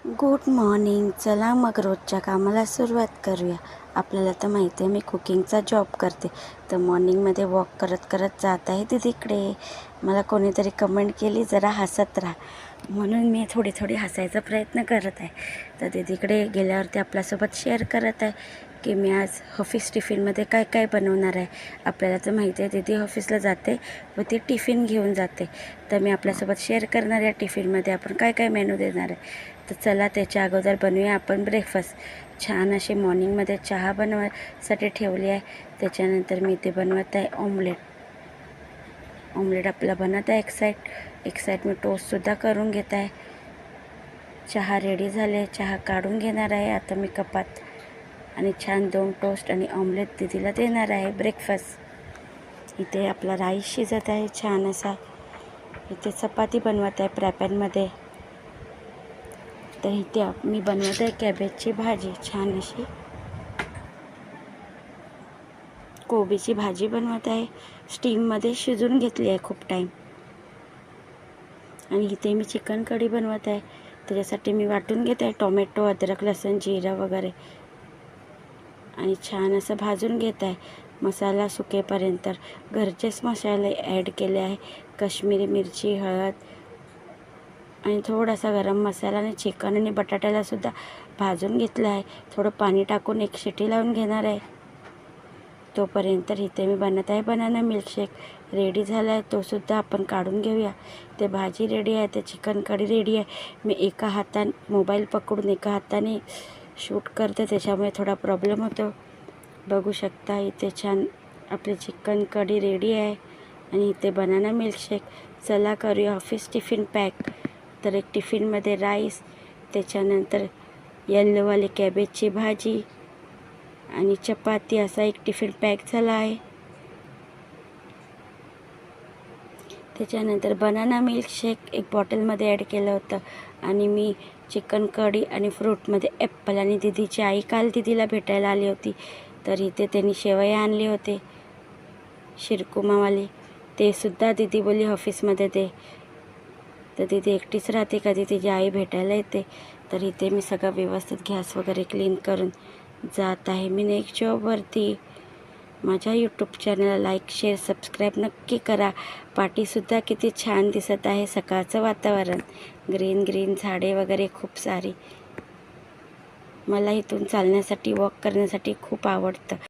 Good morning. चला मग रोजच्या कामाला सुरुवात करूया. आपल्याला तर माहिती आहे मी कुकिंगचा जॉब करते, तर मॉर्निंगमध्ये वॉक करत करत जात आहे दीदीकडे. मला कोणीतरी कमेंट केली जरा हसत राहा, म्हणून मी थोडी हसायचा प्रयत्न करत आहे. तर दीदीकडे गेल्यावरती आपल्यासोबत शेअर करत आहे की मी आज ऑफिस टिफिनमध्ये काय काय बनवणार आहे. आपल्याला तर माहिती आहे दीदी ऑफिसला जाते व ती टिफिन घेऊन जाते, तर मी आपल्यासोबत शेअर करणार या टिफिनमध्ये आपण काय काय मेनू देणार आहे. तर चला त्याच्या अगोदर बनवूया आपण ब्रेकफास्ट. छान अशी मॉर्निंगमध्ये चहा बनवायसाठी ठेवली आहे. त्याच्यानंतर मी ते बनवत आहे ऑमलेट आपला बनत आहे. एक साईड मी टोस्टसुद्धा करून घेत आहे. चहा रेडी झाले, चहा काढून घेणार आहे आता मी कपात, आणि छान 2 टोस्ट आणि ऑमलेट दीदीला देणार आहे ब्रेकफास्ट. इथे आपला राईस शिजत आहे छान असा. इथे चपाती बनवत आहे फ्रायपॅनमध्ये. तर इथे मी बनवत आहे कॅबेजची भाजी, छान अशी कोबीची भाजी बनवत आहे. स्टीममध्ये शिजून घेतली आहे खूप टाईम. आणि इथे मी चिकन कढी बनवत आहे. त्याच्यासाठी मी वाटून घेत आहे टोमॅटो, अद्रक, लसूण, जिरं वगैरे, आणि छान असं भाजून घेत आहे मसाला सुकेपर्यंत. घरचेच मसाले ॲड केले आहे, काश्मीरी मिरची, हळद आणि थोडासा गरम मसाला, आणि चिकन आणि बटाट्यालासुद्धा भाजून घेतलं आहे. थोडं पाणी टाकून एक शिटी लावून घेणार आहे. तोपर्यंत इथे मी बनत आहे बनाना मिल्कशेक. रेडी झाला आहे, तोसुद्धा आपण काढून घेऊया. ते भाजी रेडी आहे, ते चिकन कढी रेडी आहे. मी एका हाताने मोबाईल पकडून एका हाताने शूट करते, त्याच्यामुळे थोडा प्रॉब्लेम होतो. बघू शकता इथे छान आपली चिकन कढी रेडी आहे, आणि इथे बनाना मिल्कशेक. चला करूया ऑफिस टिफिन पॅक. तर एक टिफिनमध्ये राईस, त्याच्यानंतर येल्लोवाली कॅबेजची भाजी आणि चपाती, असा एक टिफिन पॅक झाला आहे. त्याच्यानंतर बनाना मिल्कशेक एक बॉटलमध्ये ॲड केलं होतं, आणि मी चिकन कढी आणि फ्रूटमध्ये ॲप्पल. आणि दीदीची आई काल दीदीला भेटायला आली होती, तर इथे त्यांनी शेवया आणले होते शिरकुमावाले, ते सुद्धा दीदी बोलली ऑफिसमध्ये दे. तर दीदी एकटीच राहते, कधी तिची आई भेटायला येते. तर इथे मी सगळं व्यवस्थित गॅस वगैरे क्लीन करून जात आहे मी नेक्स्ट जॉबवरती. माझ्या यूट्यूब चॅनलला लाईक, शेअर, सबस्क्राईब नक्की करा. पाठीसुद्धा किती छान दिसत आहे. सकाळचं वातावरण, ग्रीन झाडे वगैरे खूप सारी. मला इथून चालण्यासाठी, वॉक करण्यासाठी खूप आवडतं.